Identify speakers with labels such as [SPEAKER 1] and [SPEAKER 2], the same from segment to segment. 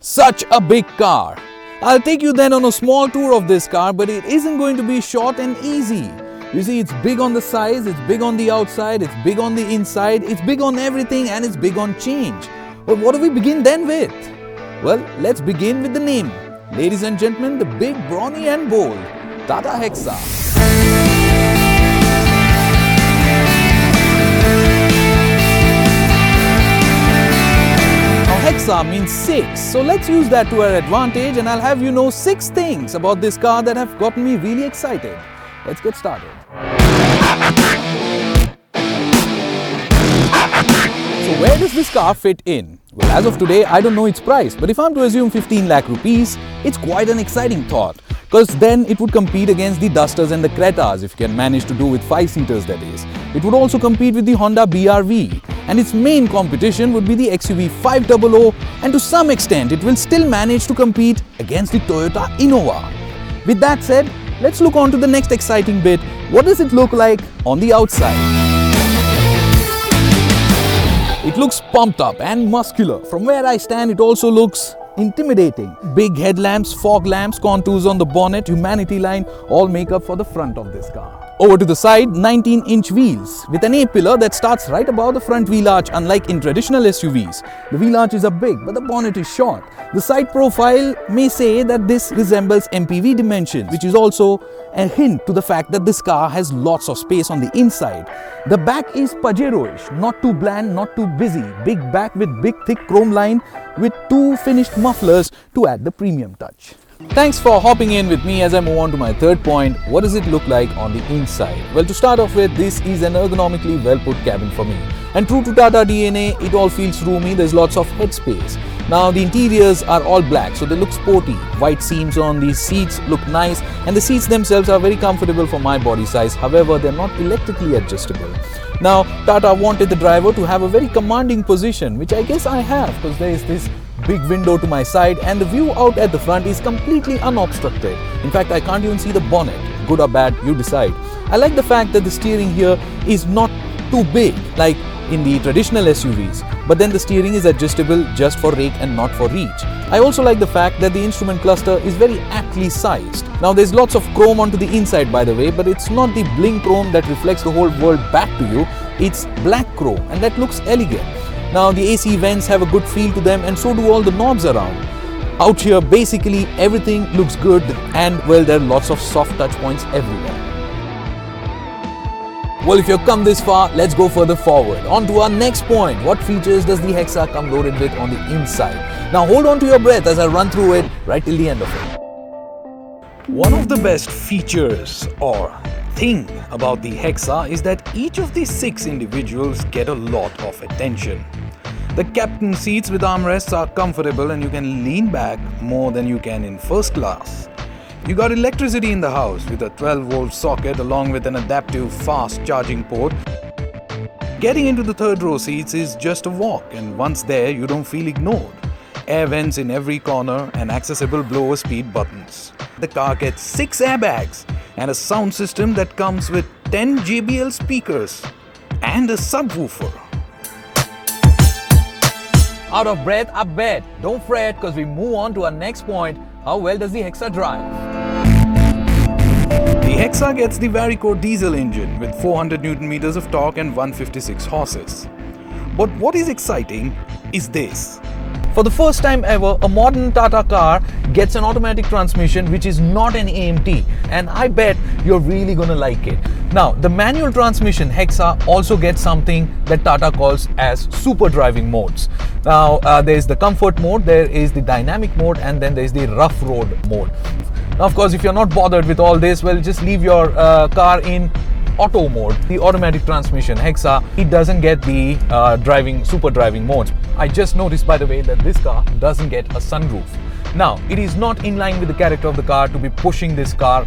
[SPEAKER 1] Such a big car. I'll take you then on a small tour of this car, but it isn't going to be short and easy. You see, it's big on the size, it's big on the outside, it's big on the inside, it's big on everything, and it's big on change. But what do we begin then with? Well, let's begin with the name. Ladies and gentlemen, the big, brawny and bold Tata Hexa. Hexa means 6, so let's use that to our advantage, and I'll have you know 6 things about this car that have gotten me really excited. Let's get started. So where does this car fit in? Well, as of today, I don't know its price, but if I'm to assume 15 lakh rupees, it's quite an exciting thought, because then it would compete against the Dusters and the Cretas if you can manage to do with 5-seaters, that is. It would also compete with the Honda BR-V, and its main competition would be the XUV 500, and to some extent it will still manage to compete against the Toyota Innova. With that said, let's look on to the next exciting bit. What does it look like on the outside? It looks pumped up and muscular. From where I stand, it also looks intimidating. Big headlamps, fog lamps, contours on the bonnet, humanity line, all make up for the front of this car. Over to the side, 19-inch wheels with an A-pillar that starts right above the front wheel arch, unlike in traditional SUVs. The wheel arches are big, but the bonnet is short. The side profile may say that this resembles MPV dimensions, which is also a hint to the fact that this car has lots of space on the inside. The back is Pajero-ish, not too bland, not too busy. Big back with big thick chrome line with 2 finished mufflers to add the premium touch. Thanks for hopping in with me as I move on to my third point. What does it look like on the inside? Well, to start off with, this is an ergonomically well put cabin for me. And true to Tata DNA, it all feels roomy. There's lots of headspace. Now the interiors are all black, so they look sporty. White seams on these seats look nice, and the seats themselves are very comfortable for my body size. However, they're not electrically adjustable. Now, Tata wanted the driver to have a very commanding position, which I guess I have, because there is this big window to my side and the view out at the front is completely unobstructed. In fact, I can't even see the bonnet. Good or bad, you decide. I like the fact that the steering here is not too big like in the traditional SUVs, but then the steering is adjustable just for rake and not for reach. I also like the fact that the instrument cluster is very aptly sized. Now there's lots of chrome onto the inside, by the way, but it's not the bling chrome that reflects the whole world back to you. It's black chrome, and that looks elegant. Now the AC vents have a good feel to them, and so do all the knobs around. Out here, basically everything looks good, and well, there are lots of soft touch points everywhere. Well, if you've come this far, let's go further forward. On to our next point. What features does the Hexa come loaded with on the inside? Now hold on to your breath as I run through it right till the end of it. One of the best features or thing about the Hexa is that each of these 6 individuals get a lot of attention. The captain seats with armrests are comfortable and you can lean back more than you can in first class. You got electricity in the house with a 12-volt socket along with an adaptive fast charging port. Getting into the third row seats is just a walk, and once there you don't feel ignored. Air vents in every corner and accessible blower speed buttons. The car gets 6 airbags and a sound system that comes with 10 JBL speakers and a subwoofer. Out of breath, I bet. Don't fret, because we move on to our next point. How well does the Hexa drive? The Hexa gets the Varico diesel engine with 400 Nm of torque and 156 horses. But what is exciting is this. For the first time ever, a modern Tata car gets an automatic transmission which is not an AMT, and I bet you're really gonna like it. Now, the manual transmission Hexa also gets something that Tata calls as super driving modes. Now, there's the comfort mode, there is the dynamic mode, and then there's the rough road mode. Now, of course, if you're not bothered with all this, well, just leave your car in auto mode. The automatic transmission Hexa, it doesn't get the super driving modes. I just noticed, by the way, that this car doesn't get a sunroof. Now, it is not in line with the character of the car to be pushing this car,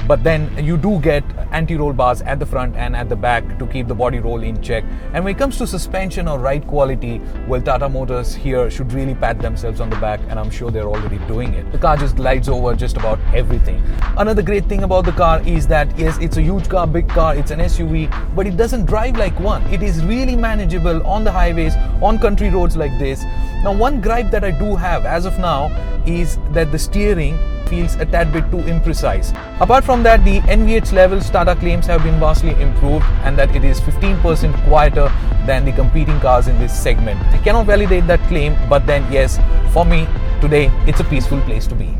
[SPEAKER 1] but then you do get anti-roll bars at the front and at the back to keep the body roll in check. And when it comes to suspension or ride quality, well, Tata Motors here should really pat themselves on the back, and I'm sure they're already doing it. The car just glides over just about everything. Another great thing about the car is that, yes, it's a huge car, big car, it's an SUV, but it doesn't drive like one. It is really manageable on the highways, on country roads like this. Now, one gripe that I do have as of now is that the steering feels a tad bit too imprecise. Apart from that, the NVH levels Tata claims have been vastly improved, and that it is 15% quieter than the competing cars in this segment. I cannot validate that claim, but then yes, for me today it's a peaceful place to be.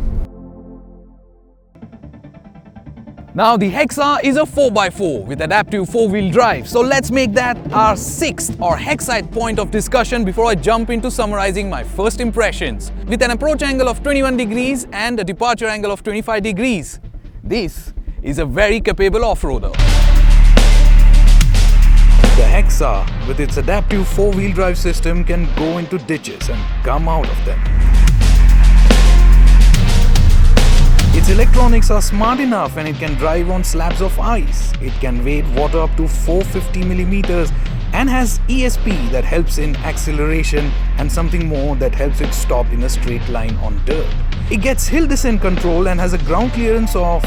[SPEAKER 1] Now, the Hexa is a 4x4 with adaptive 4-wheel drive. So let's make that our 6th or Hexite point of discussion before I jump into summarizing my first impressions. With an approach angle of 21 degrees and a departure angle of 25 degrees, this is a very capable off-roader. The Hexa, with its adaptive 4-wheel drive system, can go into ditches and come out of them. Its electronics are smart enough and it can drive on slabs of ice. It can wade water up to 450 millimeters and has ESP that helps in acceleration and something more that helps it stop in a straight line on dirt. It gets hill descent control and has a ground clearance of...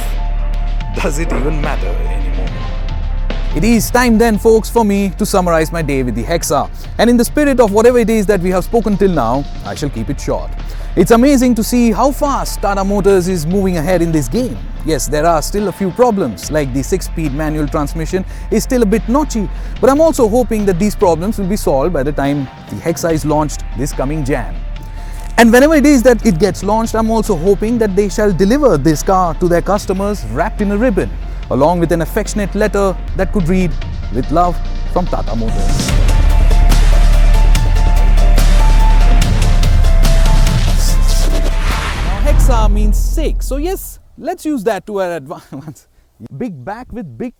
[SPEAKER 1] does it even matter anymore? It is time then, folks, for me to summarize my day with the Hexa. And in the spirit of whatever it is that we have spoken till now, I shall keep it short. It's amazing to see how fast Tata Motors is moving ahead in this game. Yes, there are still a few problems, like the 6-speed manual transmission is still a bit notchy, but I'm also hoping that these problems will be solved by the time the Hexa is launched this coming Jan. And whenever it is that it gets launched, I'm also hoping that they shall deliver this car to their customers wrapped in a ribbon, along with an affectionate letter that could read, "With love from Tata Motors." Hexa means 6, so yes, let's use that to our advantage. Big back with big...